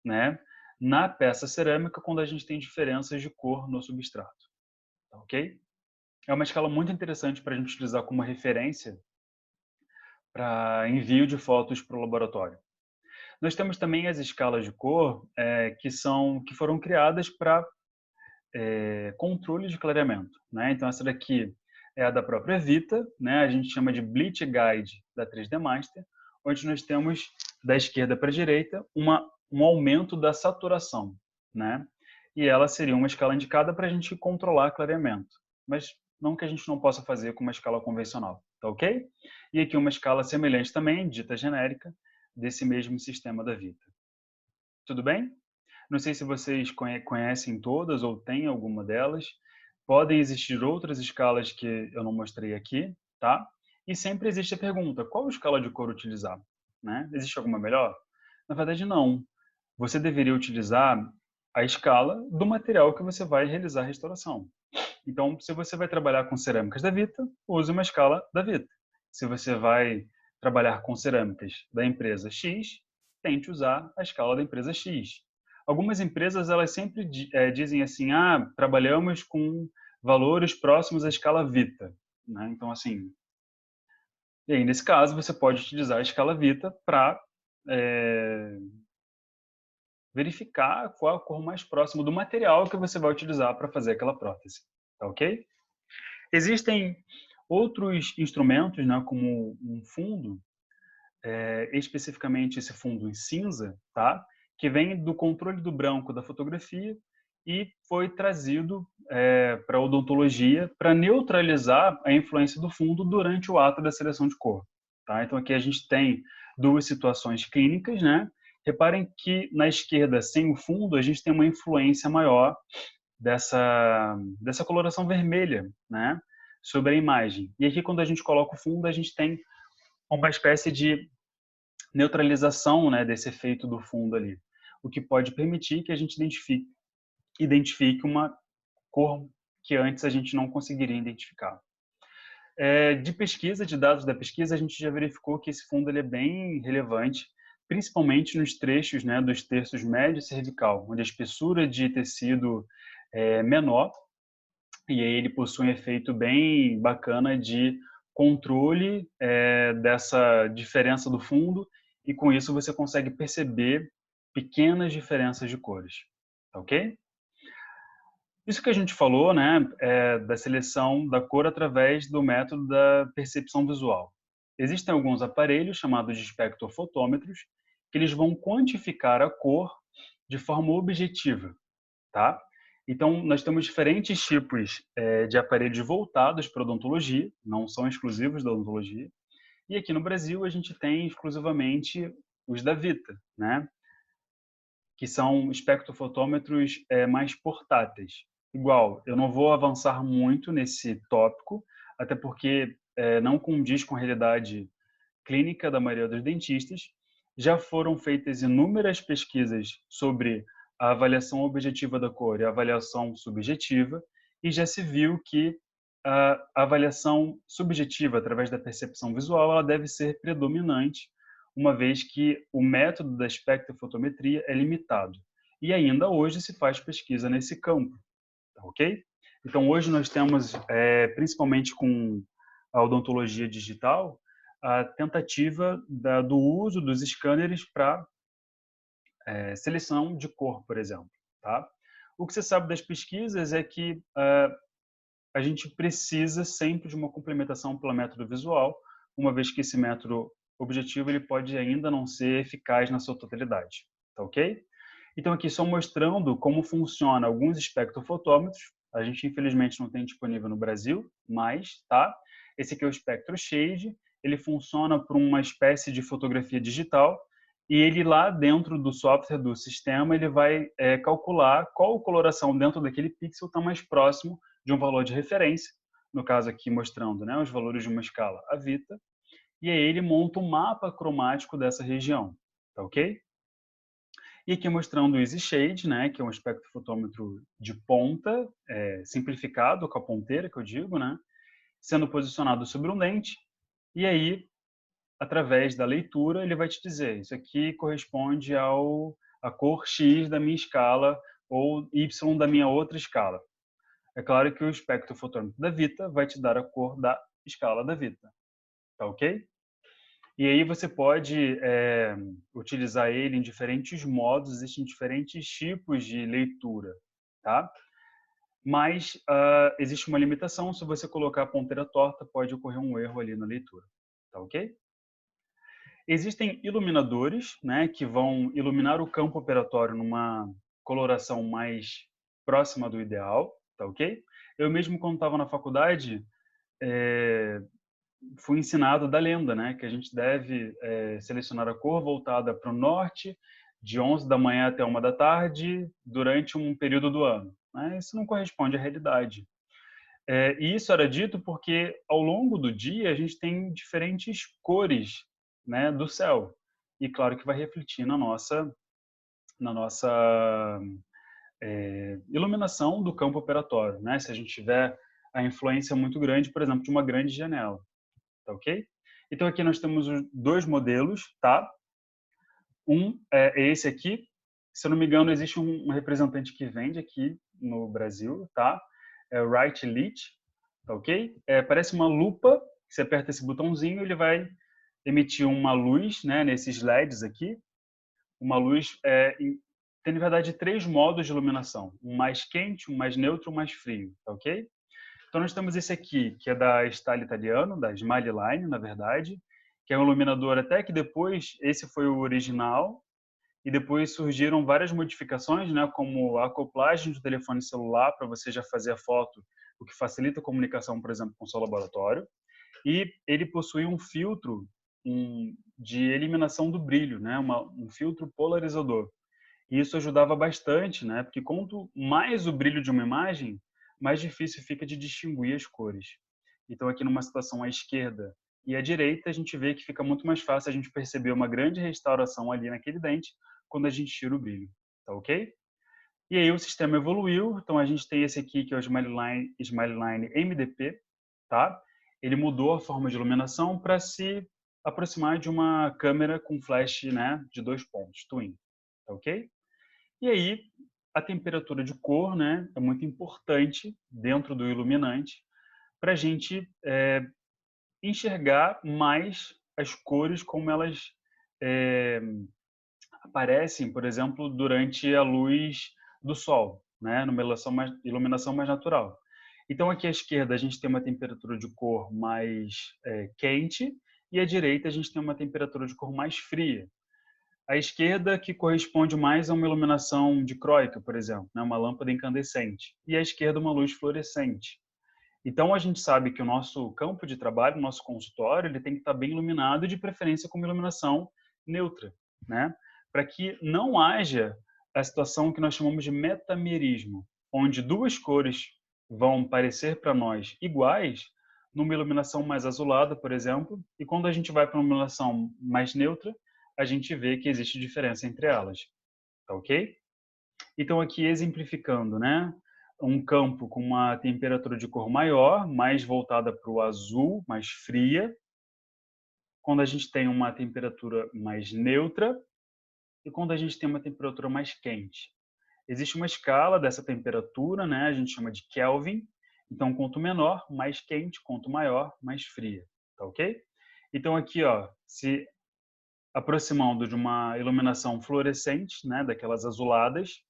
né, na peça cerâmica quando a gente tem diferenças de cor no substrato, tá ok? É uma escala muito interessante para a gente utilizar como referência para envio de fotos para o laboratório. Nós temos também as escalas de cor que foram criadas para controle de clareamento, né? Então essa daqui é a da própria Vita, né? A gente chama de Bleach Guide da 3D Master, onde nós temos da esquerda para a direita um aumento da saturação, né? E ela seria uma escala indicada para a gente controlar clareamento, mas não que a gente não possa fazer com uma escala convencional, tá ok? E aqui uma escala semelhante também, dita genérica, desse mesmo sistema da Vita. Tudo bem? Não sei se vocês conhecem todas ou têm alguma delas. Podem existir outras escalas que eu não mostrei aqui, tá? E sempre existe a pergunta, qual escala de cor utilizar? Né? Existe alguma melhor? Na verdade, não. Você deveria utilizar a escala do material que você vai realizar a restauração. Então, se você vai trabalhar com cerâmicas da Vita, use uma escala da Vita. Se você vai trabalhar com cerâmicas da empresa X, tente usar a escala da empresa X. Algumas empresas, elas sempre dizem assim, trabalhamos com valores próximos à escala Vita, né? Então, assim, e aí, nesse caso, você pode utilizar a escala Vita para verificar qual a cor mais próxima do material que você vai utilizar para fazer aquela prótese, tá ok? Existem outros instrumentos, né, como um fundo, especificamente esse fundo em cinza, tá? Que vem do controle do branco da fotografia e foi trazido para a odontologia para neutralizar a influência do fundo durante o ato da seleção de cor. Tá? Então aqui a gente tem duas situações clínicas, né? Reparem que na esquerda, sem o fundo, a gente tem uma influência maior dessa coloração vermelha, né? Sobre a imagem. E aqui, quando a gente coloca o fundo, a gente tem uma espécie de neutralização, né, desse efeito do fundo ali, o que pode permitir que a gente identifique uma cor que antes a gente não conseguiria identificar. De pesquisa, de dados da pesquisa, a gente já verificou que esse fundo ele é bem relevante, principalmente nos trechos, né, dos terços médio e cervical, onde a espessura de tecido é menor, e aí ele possui um efeito bem bacana de controle dessa diferença do fundo, e com isso você consegue perceber pequenas diferenças de cores, tá ok? Isso que a gente falou, né, da seleção da cor através do método da percepção visual. Existem alguns aparelhos chamados de espectrofotômetros que eles vão quantificar a cor de forma objetiva, tá? Então, nós temos diferentes tipos de aparelhos voltados para odontologia, não são exclusivos da odontologia. E aqui no Brasil, a gente tem exclusivamente os da Vita, né? Que são espectrofotômetros mais portáteis. Igual, eu não vou avançar muito nesse tópico, até porque não condiz com a realidade clínica da maioria dos dentistas. Já foram feitas inúmeras pesquisas sobre a avaliação objetiva da cor e a avaliação subjetiva, e já se viu que a avaliação subjetiva, através da percepção visual, ela deve ser predominante, uma vez que o método da espectrofotometria é limitado. E ainda hoje se faz pesquisa nesse campo, tá ok? Então, hoje nós temos, principalmente com a odontologia digital, a tentativa do uso dos scanners para seleção de cor, por exemplo. Tá? O que você sabe das pesquisas é que a gente precisa sempre de uma complementação pelo método visual, uma vez que esse método objetivo ele pode ainda não ser eficaz na sua totalidade. Tá ok? Então, aqui só mostrando como funciona alguns espectrofotômetros. A gente, infelizmente, não tem disponível no Brasil, mas, tá? Esse aqui é o Spectro Shade. Ele funciona por uma espécie de fotografia digital e ele lá dentro do software do sistema, ele vai calcular qual coloração dentro daquele pixel está mais próximo de um valor de referência, no caso aqui mostrando, né, os valores de uma escala Avita, e aí ele monta um mapa cromático dessa região, tá ok? E aqui mostrando o Easy Shade, né, que é um espectrofotômetro de ponta, simplificado, com a ponteira, que eu digo, né, sendo posicionado sobre um dente, e aí, através da leitura, ele vai te dizer, isso aqui corresponde à cor X da minha escala ou Y da minha outra escala. É claro que o espectrofotômetro da Vita vai te dar a cor da escala da Vita, tá ok? E aí você pode utilizar ele em diferentes modos, existem diferentes tipos de leitura, tá? Mas existe uma limitação, se você colocar a ponteira torta, pode ocorrer um erro ali na leitura, tá ok? Existem iluminadores, né, que vão iluminar o campo operatório numa coloração mais próxima do ideal, tá ok? Eu mesmo, quando estava na faculdade, fui ensinado da lenda, né, que a gente deve selecionar a cor voltada para o norte, de 11 da manhã até 1 da tarde, durante um período do ano. Né? Isso não corresponde à realidade. E isso era dito porque, ao longo do dia, a gente tem diferentes cores, né, do céu. E claro que vai refletir na nossa iluminação do campo operatório, né? Se a gente tiver a influência muito grande, por exemplo, de uma grande janela. Tá ok? Então aqui nós temos os dois modelos, tá? Um é esse aqui. Se eu não me engano, existe um representante que vende aqui no Brasil, tá? É o Right Elite, tá ok? Parece uma lupa. Você aperta esse botãozinho, ele vai emitir uma luz, né? Nesses LEDs aqui, uma luz tem na verdade três modos de iluminação: um mais quente, um mais neutro, um mais frio, tá ok? Então, nós temos esse aqui, que é da Style Italiano, da Smile Line, na verdade, que é um iluminador até que depois, esse foi o original, e depois surgiram várias modificações, né, como a acoplagem do telefone celular para você já fazer a foto, o que facilita a comunicação, por exemplo, com o seu laboratório. E ele possui um filtro de eliminação do brilho, né, um filtro polarizador. E isso ajudava bastante, né? Porque quanto mais o brilho de uma imagem, mais difícil fica de distinguir as cores. Então, aqui numa situação à esquerda e à direita, a gente vê que fica muito mais fácil a gente perceber uma grande restauração ali naquele dente quando a gente tira o brilho, tá ok? E aí o sistema evoluiu, então a gente tem esse aqui que é o Smile Line MDP, tá? Ele mudou a forma de iluminação para se aproximar de uma câmera com flash, né, de 2 pontos, twin, tá ok? E aí, a temperatura de cor, né, é muito importante dentro do iluminante para a gente enxergar mais as cores como elas é, aparecem, por exemplo, durante a luz do sol, né, numa iluminação mais natural. Então, aqui à esquerda a gente tem uma temperatura de cor mais quente e à direita a gente tem uma temperatura de cor mais fria. A esquerda que corresponde mais a uma iluminação dicróica, por exemplo, né, uma lâmpada incandescente, e à esquerda uma luz fluorescente. Então a gente sabe que o nosso campo de trabalho, o nosso consultório, ele tem que estar bem iluminado e de preferência com uma iluminação neutra, né? Para que não haja a situação que nós chamamos de metamerismo, onde duas cores vão parecer para nós iguais numa iluminação mais azulada, por exemplo, e quando a gente vai para uma iluminação mais neutra, a gente vê que existe diferença entre elas, tá ok? Então aqui exemplificando, né? Um campo com uma temperatura de cor maior, mais voltada para o azul, mais fria, quando a gente tem uma temperatura mais neutra e quando a gente tem uma temperatura mais quente. Existe uma escala dessa temperatura, né? A gente chama de Kelvin. Então, quanto menor, mais quente, quanto maior, mais fria, tá ok? Então aqui, ó, se aproximando de uma iluminação fluorescente, né, daquelas azuladas,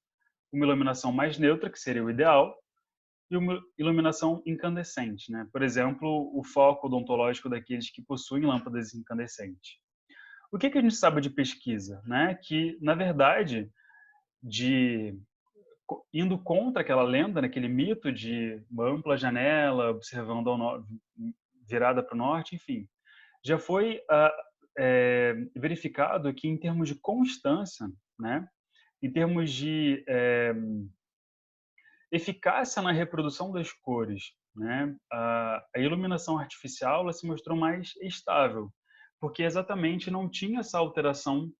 uma iluminação mais neutra, que seria o ideal, e uma iluminação incandescente, né? Por exemplo, o foco odontológico daqueles que possuem lâmpadas incandescentes. O que a gente sabe de pesquisa, né? Que, na verdade, de indo contra aquela lenda, naquele mito de uma ampla janela observando virada para o norte, enfim, já foi verificado que em termos de constância, né? Em termos de eficácia na reprodução das cores, né? A iluminação artificial ela se mostrou mais estável, porque exatamente não tinha essa alteração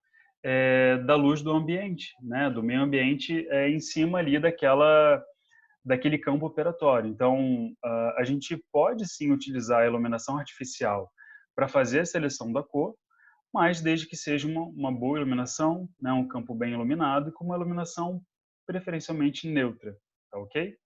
da luz do ambiente, né? Do meio ambiente em cima ali daquele campo operatório. Então, a gente pode sim utilizar a iluminação artificial para fazer a seleção da cor, mas desde que seja uma boa iluminação, né? Um campo bem iluminado e com uma iluminação preferencialmente neutra, tá ok?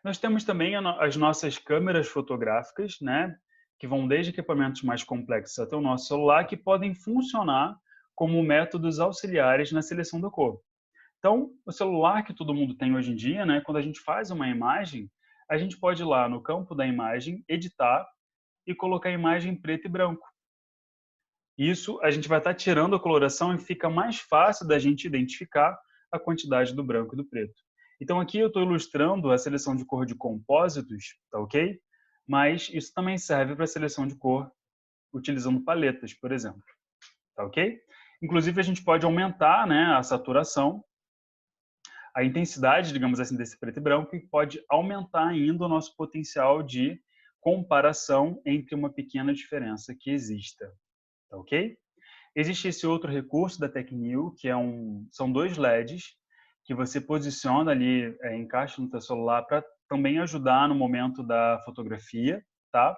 Nós temos também as nossas câmeras fotográficas, né, que vão desde equipamentos mais complexos até o nosso celular, que podem funcionar como métodos auxiliares na seleção da cor. Então, o celular que todo mundo tem hoje em dia, né, quando a gente faz uma imagem, a gente pode ir lá no campo da imagem, editar e colocar a imagem em preto e branco. Isso a gente vai estar tirando a coloração e fica mais fácil da gente identificar a quantidade do branco e do preto. Então aqui eu estou ilustrando a seleção de cor de compósitos, tá ok? Mas isso também serve para a seleção de cor utilizando paletas, por exemplo, tá ok? Inclusive a gente pode aumentar, né, a saturação, a intensidade, digamos assim, desse preto e branco e pode aumentar ainda o nosso potencial de comparação entre uma pequena diferença que exista, tá ok? Existe esse outro recurso da Tecnil, que são dois LEDs que você posiciona ali, encaixa no teu celular para também ajudar no momento da fotografia, tá?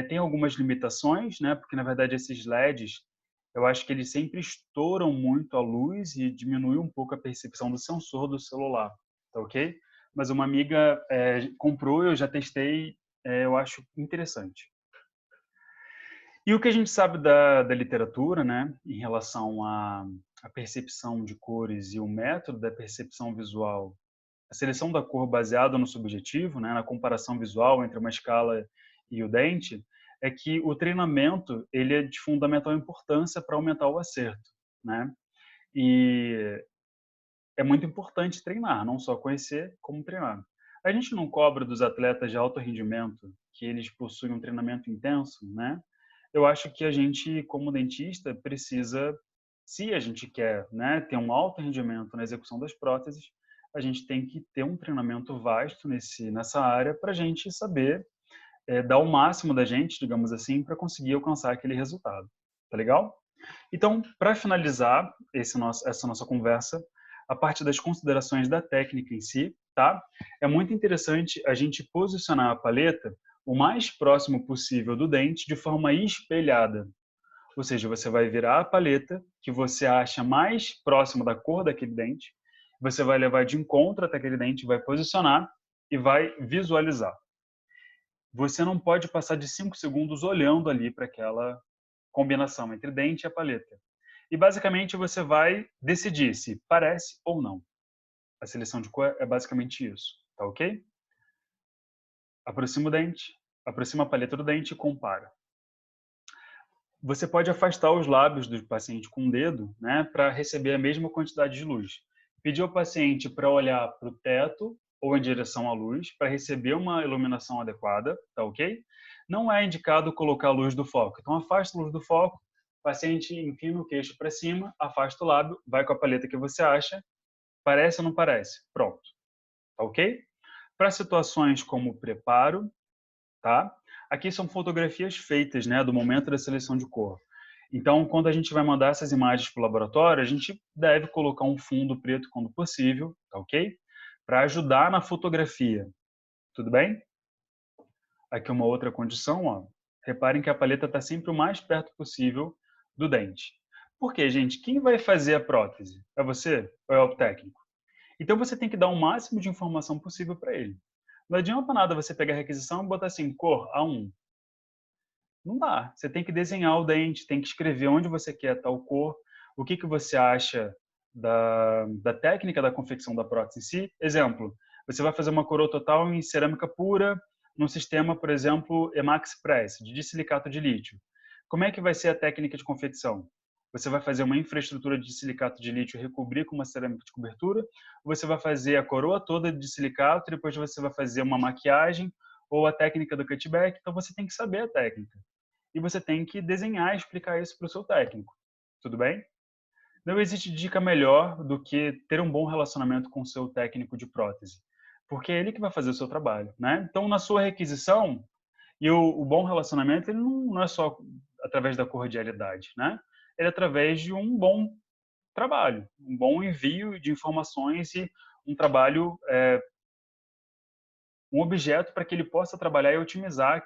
Tem algumas limitações, né? Porque na verdade esses LEDs, eu acho que eles sempre estouram muito a luz e diminui um pouco a percepção do sensor do celular, tá ok? Mas uma amiga comprou, eu já testei, eu acho interessante. E o que a gente sabe da literatura, né, em relação à percepção de cores e o método da percepção visual, a seleção da cor baseada no subjetivo, né, na comparação visual entre uma escala e o dente, é que o treinamento ele é de fundamental importância para aumentar o acerto, né? E é muito importante treinar, não só conhecer, como treinar. A gente não cobra dos atletas de alto rendimento que eles possuem um treinamento intenso, né? Eu acho que a gente, como dentista, precisa, se a gente quer, né, ter um alto rendimento na execução das próteses, a gente tem que ter um treinamento vasto nessa área para a gente saber dar o máximo da gente, digamos assim, para conseguir alcançar aquele resultado. Tá legal? Então, para finalizar essa nossa conversa, a parte das considerações da técnica em si, tá? É muito interessante a gente posicionar a paleta o mais próximo possível do dente de forma espelhada. Ou seja, você vai virar a paleta que você acha mais próximo da cor daquele dente, você vai levar de encontro até aquele dente, vai posicionar e vai visualizar. Você não pode passar de 5 segundos olhando ali para aquela combinação entre dente e a paleta. E basicamente você vai decidir se parece ou não. A seleção de cor é basicamente isso, tá ok? Aproxima o dente, aproxima a paleta do dente e compara. Você pode afastar os lábios do paciente com o dedo, né, para receber a mesma quantidade de luz. Pedir ao paciente para olhar para o teto ou em direção à luz para receber uma iluminação adequada, tá ok? Não é indicado colocar a luz do foco. Então, afasta a luz do foco, o paciente inclina o queixo para cima, afasta o lábio, vai com a paleta que você acha, parece ou não parece? Pronto, tá ok? Para situações como preparo, tá? Aqui são fotografias feitas, né, do momento da seleção de cor. Então, quando a gente vai mandar essas imagens para o laboratório, a gente deve colocar um fundo preto quando possível, tá ok? Para ajudar na fotografia, tudo bem? Aqui uma outra condição, ó. Reparem que a paleta está sempre o mais perto possível do dente. Por quê, gente? Quem vai fazer a prótese? É você ou é o técnico? Então você tem que dar o máximo de informação possível para ele. Não adianta nada você pegar a requisição e botar assim, cor A1. Não dá. Você tem que desenhar o dente, tem que escrever onde você quer tal cor, o que você acha da técnica da confecção da prótese em si. Exemplo, você vai fazer uma coroa total em cerâmica pura, num sistema, por exemplo, Emax Press, de silicato de lítio. Como é que vai ser a técnica de confecção? Você vai fazer uma infraestrutura de silicato de lítio e recobrir com uma cerâmica de cobertura, ou você vai fazer a coroa toda de silicato e depois você vai fazer uma maquiagem ou a técnica do cutback. Então você tem que saber a técnica e você tem que desenhar e explicar isso para o seu técnico. Tudo bem? Não existe dica melhor do que ter um bom relacionamento com o seu técnico de prótese, porque é ele que vai fazer o seu trabalho, né? Então, na sua requisição, e o bom relacionamento ele não é só através da cordialidade, né? Ele é através de um bom trabalho, um bom envio de informações e um trabalho, um objeto para que ele possa trabalhar e otimizar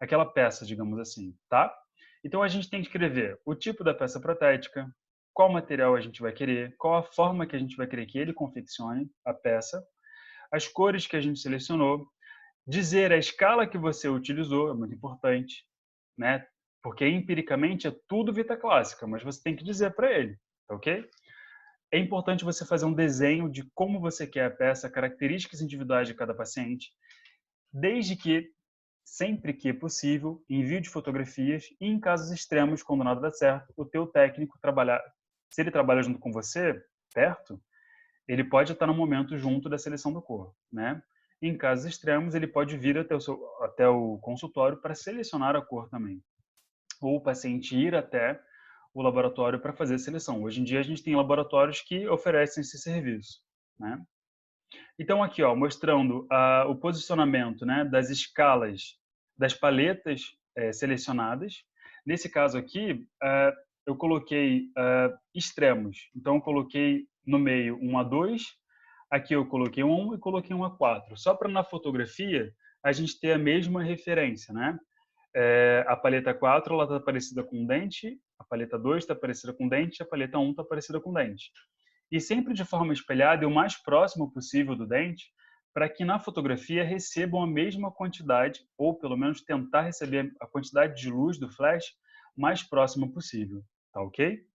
aquela peça, digamos assim, tá? Então a gente tem que escrever o tipo da peça protética, qual material a gente vai querer, qual a forma que a gente vai querer que ele confeccione a peça, as cores que a gente selecionou, dizer a escala que você utilizou, é muito importante, né? Porque empiricamente é tudo Vita Clássica, mas você tem que dizer para ele, tá ok? É importante você fazer um desenho de como você quer a peça, características individuais de cada paciente, desde que, sempre que possível, envio de fotografias e, em casos extremos, quando nada dá certo, o teu técnico trabalhar, se ele trabalha junto com você, perto, ele pode estar no momento junto da seleção do corpo, né? Em casos extremos, ele pode vir até o consultório para selecionar a cor também, ou o paciente ir até o laboratório para fazer a seleção. Hoje em dia, a gente tem laboratórios que oferecem esse serviço, né? Então aqui, ó, mostrando o posicionamento, né, das escalas das paletas selecionadas. Nesse caso aqui, eu coloquei extremos. Então eu coloquei no meio um A2, aqui eu coloquei um A1 e coloquei um A4. Só para na fotografia a gente ter a mesma referência, né? A paleta 4 ela está parecida com o dente, a paleta 2 está parecida com o dente, a paleta 1 está parecida com o dente e sempre de forma espelhada e o mais próximo possível do dente, para que na fotografia recebam a mesma quantidade, ou pelo menos tentar receber a quantidade de luz do flash mais próxima possível. Tá ok?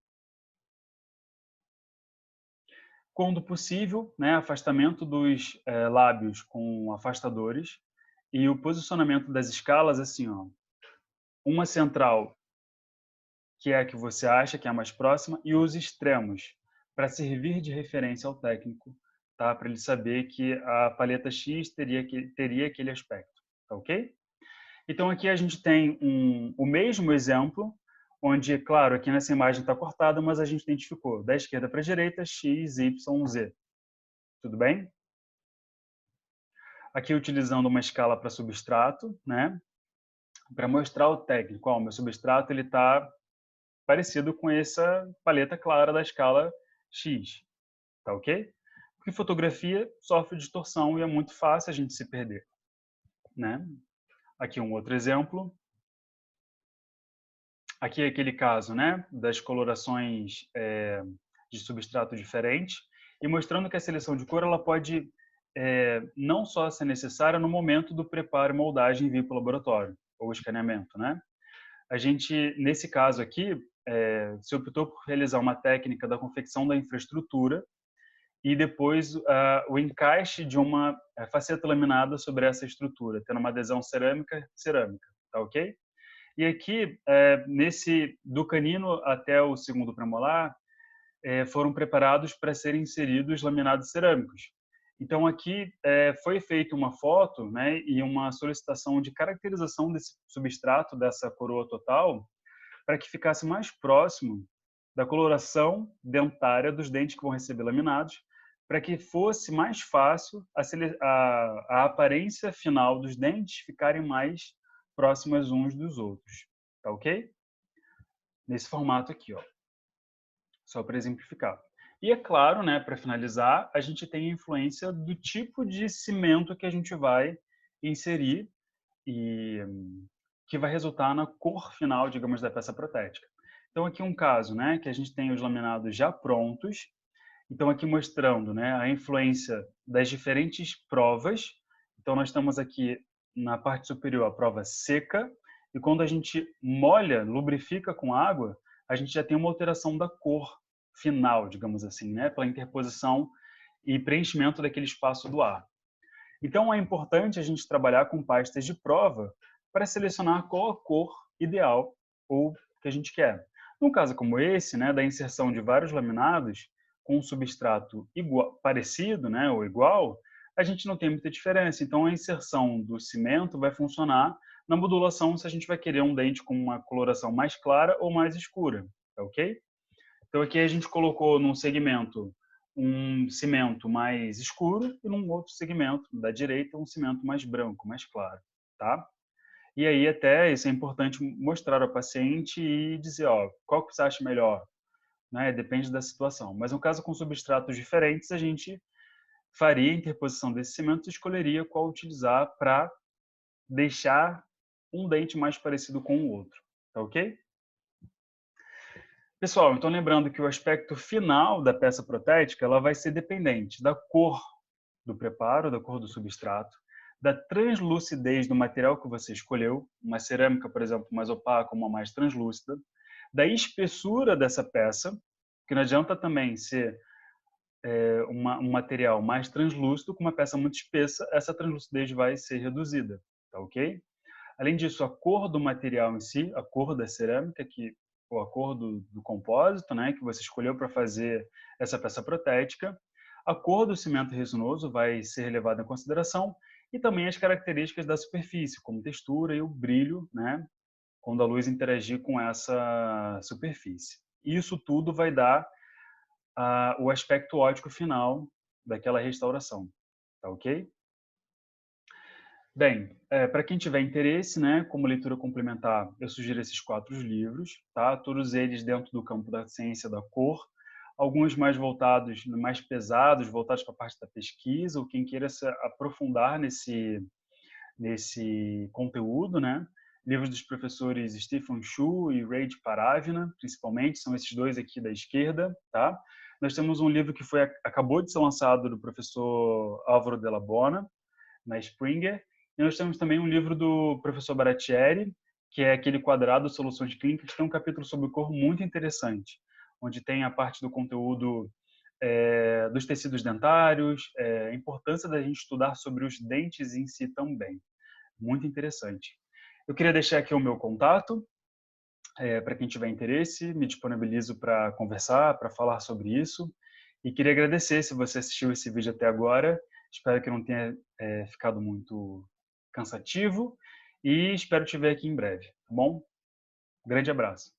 Quando possível, né, afastamento dos lábios com afastadores e o posicionamento das escalas assim, ó, uma central que é a que você acha que é a mais próxima, e os extremos, para servir de referência ao técnico, tá? Para ele saber que a paleta X teria aquele aspecto, tá ok? Então aqui a gente tem o mesmo exemplo, onde, claro, aqui nessa imagem está cortada, mas a gente identificou da esquerda para a direita, X, Y, Z. Tudo bem? Aqui utilizando uma escala para substrato, né? Para mostrar ao técnico, ó, o meu substrato ele está parecido com essa paleta clara da escala X, tá ok? Porque fotografia sofre distorção e é muito fácil a gente se perder, né? Aqui um outro exemplo. Aqui é aquele caso, né, das colorações de substrato diferente e mostrando que a seleção de cor ela pode não só ser necessária no momento do preparo e moldagem via para o laboratório ou escaneamento, né? A gente, nesse caso aqui, se optou por realizar uma técnica da confecção da infraestrutura e depois o encaixe de uma faceta laminada sobre essa estrutura, tendo uma adesão cerâmica, tá ok? E aqui, do canino até o segundo premolar, foram preparados para serem inseridos laminados cerâmicos. Então aqui foi feita uma foto, né, e uma solicitação de caracterização desse substrato, dessa coroa total, para que ficasse mais próximo da coloração dentária dos dentes que vão receber laminados, para que fosse mais fácil a aparência final dos dentes ficarem mais próximas uns dos outros. Tá ok? Nesse formato aqui, ó. Só para exemplificar. E é claro, né, para finalizar, a gente tem a influência do tipo de cimento que a gente vai inserir e que vai resultar na cor final, digamos, da peça protética. Então aqui um caso, né, que a gente tem os laminados já prontos. Então aqui mostrando, né, a influência das diferentes provas. Então nós estamos aqui na parte superior a prova seca, e quando a gente molha, lubrifica com água, a gente já tem uma alteração da cor final, digamos assim, né, pela interposição e preenchimento daquele espaço do ar. Então é importante a gente trabalhar com pastas de prova para selecionar qual a cor ideal ou que a gente quer. Num caso como esse, né, da inserção de vários laminados com um substrato igual, parecido, né, ou igual, a gente não tem muita diferença. Então a inserção do cimento vai funcionar na modulação se a gente vai querer um dente com uma coloração mais clara ou mais escura, tá ok? Então aqui a gente colocou num segmento um cimento mais escuro e num outro segmento da direita um cimento mais branco, mais claro, tá? E aí até isso é importante mostrar ao paciente e dizer, ó, qual que você acha melhor, né? Depende da situação. Mas no caso com substratos diferentes, a gente faria a interposição desse cimento e escolheria qual utilizar para deixar um dente mais parecido com o outro, tá ok? Pessoal, então lembrando que o aspecto final da peça protética ela vai ser dependente da cor do preparo, da cor do substrato, da translucidez do material que você escolheu, uma cerâmica, por exemplo, mais opaca, uma mais translúcida, da espessura dessa peça, que não adianta também ser um material mais translúcido com uma peça muito espessa, essa translucidez vai ser reduzida, tá ok? Além disso, a cor do material em si, a cor da cerâmica, ou a cor do compósito, né, que você escolheu para fazer essa peça protética, a cor do cimento resinoso vai ser levada em consideração e também as características da superfície, como textura e o brilho, né, quando a luz interagir com essa superfície. Isso tudo vai dar o aspecto óptico final daquela restauração, tá ok? Bem, para quem tiver interesse, né, como leitura complementar, eu sugiro esses 4 livros, tá? Todos eles dentro do campo da ciência da cor, alguns mais voltados, mais pesados, voltados para a parte da pesquisa, ou quem queira se aprofundar nesse conteúdo, né? Livros dos professores Stephen Chu e Ray Paravina, principalmente, são esses dois aqui da esquerda, tá? Nós temos um livro que acabou de ser lançado do professor Álvaro Della Bona, na Springer. E nós temos também um livro do professor Baratieri, que é aquele quadrado Soluções Clínicas, que tem um capítulo sobre cor muito interessante, onde tem a parte do conteúdo dos tecidos dentários, a importância da gente estudar sobre os dentes em si também. Muito interessante. Eu queria deixar aqui o meu contato, para quem tiver interesse, me disponibilizo para conversar, para falar sobre isso. E queria agradecer se você assistiu esse vídeo até agora. Espero que não tenha ficado muito cansativo e espero te ver aqui em breve, tá bom? Grande abraço.